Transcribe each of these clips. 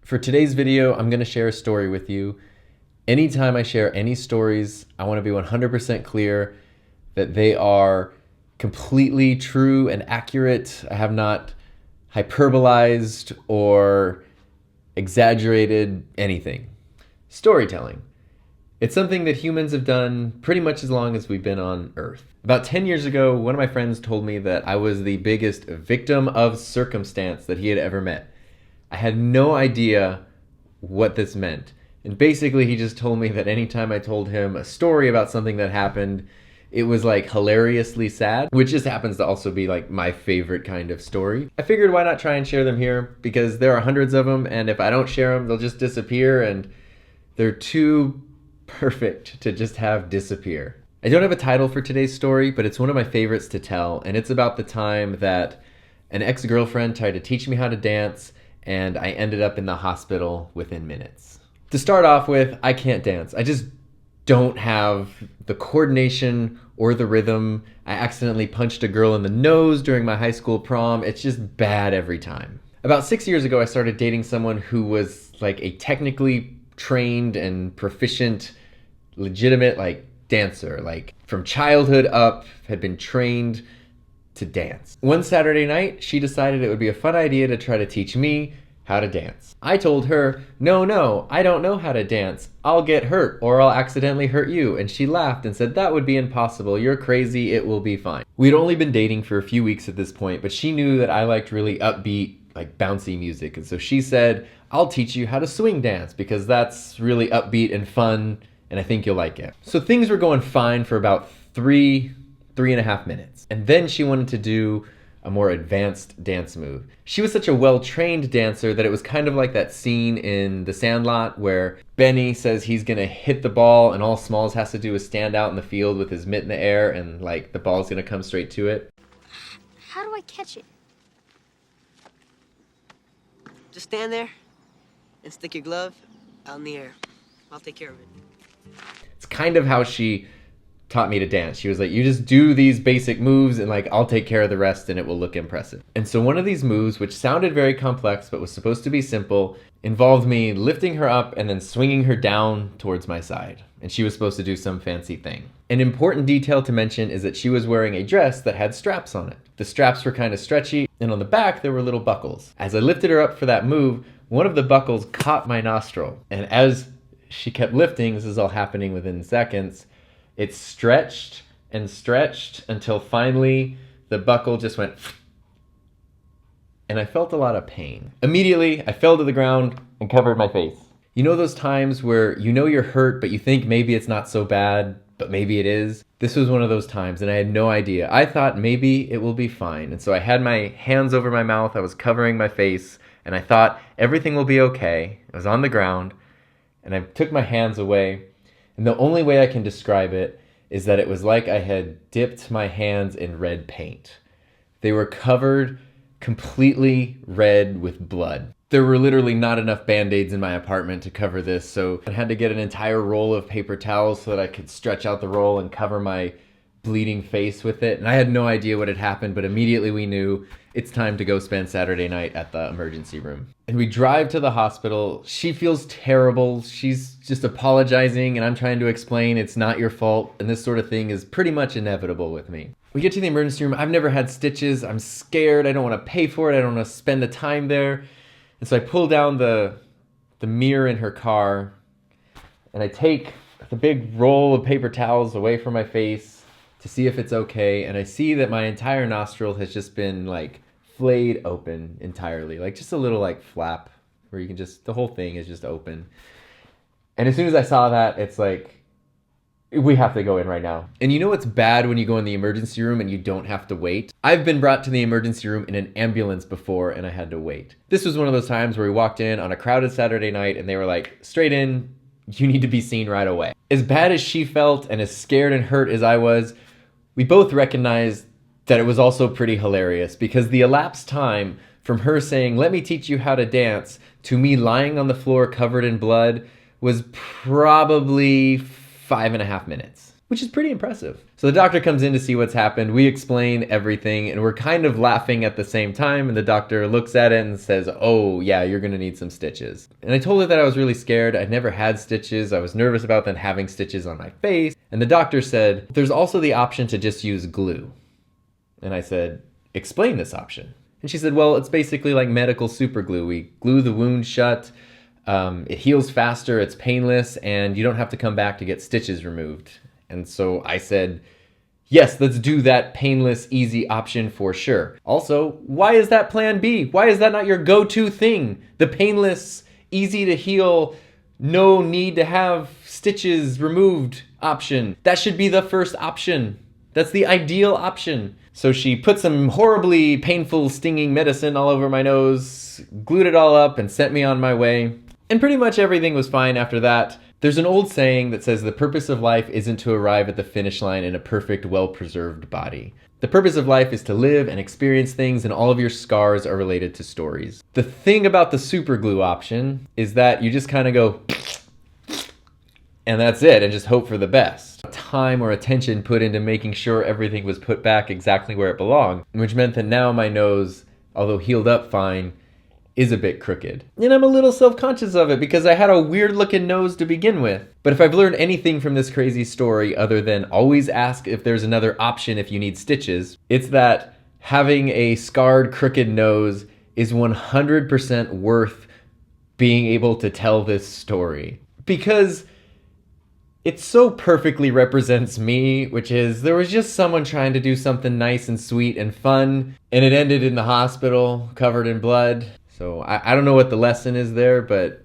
For today's video, I'm going to share a story with you. Anytime I share any stories, I want to be 100% clear that they are completely true and accurate. I have not hyperbolized or exaggerated anything. Storytelling. It's something that humans have done pretty much as long as we've been on Earth. About 10 years ago, one of my friends told me that I was the biggest victim of circumstance that he had ever met. I had no idea what this meant. And basically, he just told me that anytime I told him a story about something that happened, it was like hilariously sad, which just happens to also be like my favorite kind of story. I figured why not try and share them here, because there are hundreds of them, and if I don't share them, they'll just disappear, and they're too perfect to just have disappear. I don't have a title for today's story, but it's one of my favorites to tell, and it's about the time that an ex-girlfriend tried to teach me how to dance, and I ended up in the hospital within minutes. To start off with, I can't dance. I just don't have the coordination or the rhythm. I accidentally punched a girl in the nose during my high school prom. It's just bad every time. About 6 years ago, I started dating someone who was like a technically trained and proficient, legitimate like dancer. Like from childhood up, had been trained to dance. One Saturday night, she decided it would be a fun idea to try to teach me how to dance. I told her, no, I don't know how to dance. I'll get hurt or I'll accidentally hurt you. And she laughed and said, that would be impossible. You're crazy. It will be fine. We'd only been dating for a few weeks at this point, but she knew that I liked really upbeat, like bouncy music. And so she said, I'll teach you how to swing dance because that's really upbeat and fun and I think you'll like it. So things were going fine for about three and a half minutes. And then she wanted to do a more advanced dance move. She was such a well-trained dancer that it was kind of like that scene in The Sandlot where Benny says he's gonna hit the ball and all Smalls has to do is stand out in the field with his mitt in the air and like the ball's gonna come straight to it. How do I catch it? Just stand there and stick your glove out in the air. I'll take care of it. It's kind of how she taught me to dance. She was like, you just do these basic moves and like I'll take care of the rest and it will look impressive. And so one of these moves, which sounded very complex but was supposed to be simple, involved me lifting her up and then swinging her down towards my side. And she was supposed to do some fancy thing. An important detail to mention is that she was wearing a dress that had straps on it. The straps were kind of stretchy and on the back there were little buckles. As I lifted her up for that move, one of the buckles caught my nostril. And as she kept lifting, this is all happening within seconds, it stretched and stretched until finally the buckle just went and I felt a lot of pain. Immediately, I fell to the ground and covered my face. You know those times where you know you're hurt, but you think maybe it's not so bad, but maybe it is? This was one of those times and I had no idea. I thought maybe it will be fine. And so I had my hands over my mouth, I was covering my face, and I thought everything will be okay. I was on the ground and I took my hands away. And the only way I can describe it is that it was like I had dipped my hands in red paint. They were covered completely red with blood. There were literally not enough Band-Aids in my apartment to cover this, so I had to get an entire roll of paper towels so that I could stretch out the roll and cover my bleeding face with it. And I had no idea what had happened, but immediately we knew it's time to go spend Saturday night at the emergency room. And we drive to the hospital. She feels terrible. She's just apologizing, and I'm trying to explain it's not your fault, and this sort of thing is pretty much inevitable with me. We get to the emergency room. I've never had stitches. I'm scared. I don't want to pay for it. I don't want to spend the time there. And so I pull down the mirror in her car, and I take the big roll of paper towels away from my face to see if it's okay, and I see that my entire nostril has just been like flayed open entirely, like just a little like flap where you can just, the whole thing is just open. And as soon as I saw that, it's like, we have to go in right now. And you know what's bad when you go in the emergency room and you don't have to wait? I've been brought to the emergency room in an ambulance before and I had to wait. This was one of those times where we walked in on a crowded Saturday night and they were like, straight in, you need to be seen right away. As bad as she felt and as scared and hurt as I was, we both recognized that it was also pretty hilarious because the elapsed time from her saying, let me teach you how to dance, to me lying on the floor covered in blood was probably 5.5 minutes. which is pretty impressive. So the doctor comes in to see what's happened. We explain everything, and we're kind of laughing at the same time, and the doctor looks at it and says, "Oh, yeah, you're gonna need some stitches." And I told her that I was really scared. I'd never had stitches. I was nervous about them having stitches on my face. And the doctor said, "There's also the option to just use glue." And I said, "Explain this option." And she said, "Well, it's basically like medical super glue. We glue the wound shut. It heals faster, it's painless, and you don't have to come back to get stitches removed." And so I said, "Yes, let's do that painless, easy option for sure." Also, why is that plan B? Why is that not your go-to thing? The painless, easy to heal, no need to have stitches removed option. That should be the first option. That's the ideal option. So she put some horribly painful, stinging medicine all over my nose, glued it all up, and sent me on my way. And pretty much everything was fine after that. There's an old saying that says the purpose of life isn't to arrive at the finish line in a perfect, well-preserved body. The purpose of life is to live and experience things, and all of your scars are related to stories. The thing about the super glue option is that you just kind of go, and that's it, and just hope for the best. Time or attention put into making sure everything was put back exactly where it belonged, which meant that now my nose, although healed up fine, is a bit crooked. And I'm a little self-conscious of it because I had a weird looking nose to begin with. But if I've learned anything from this crazy story other than always ask if there's another option if you need stitches, it's that having a scarred, crooked nose is 100% worth being able to tell this story. Because it so perfectly represents me, which is there was just someone trying to do something nice and sweet and fun, and it ended in the hospital covered in blood. So I don't know what the lesson is there, but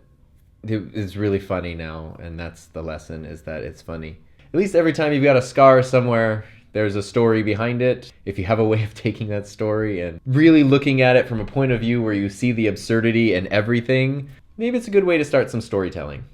it is really funny now, and that's the lesson, is that it's funny. At least every time you've got a scar somewhere, there's a story behind it. If you have a way of taking that story and really looking at it from a point of view where you see the absurdity in everything, maybe it's a good way to start some storytelling.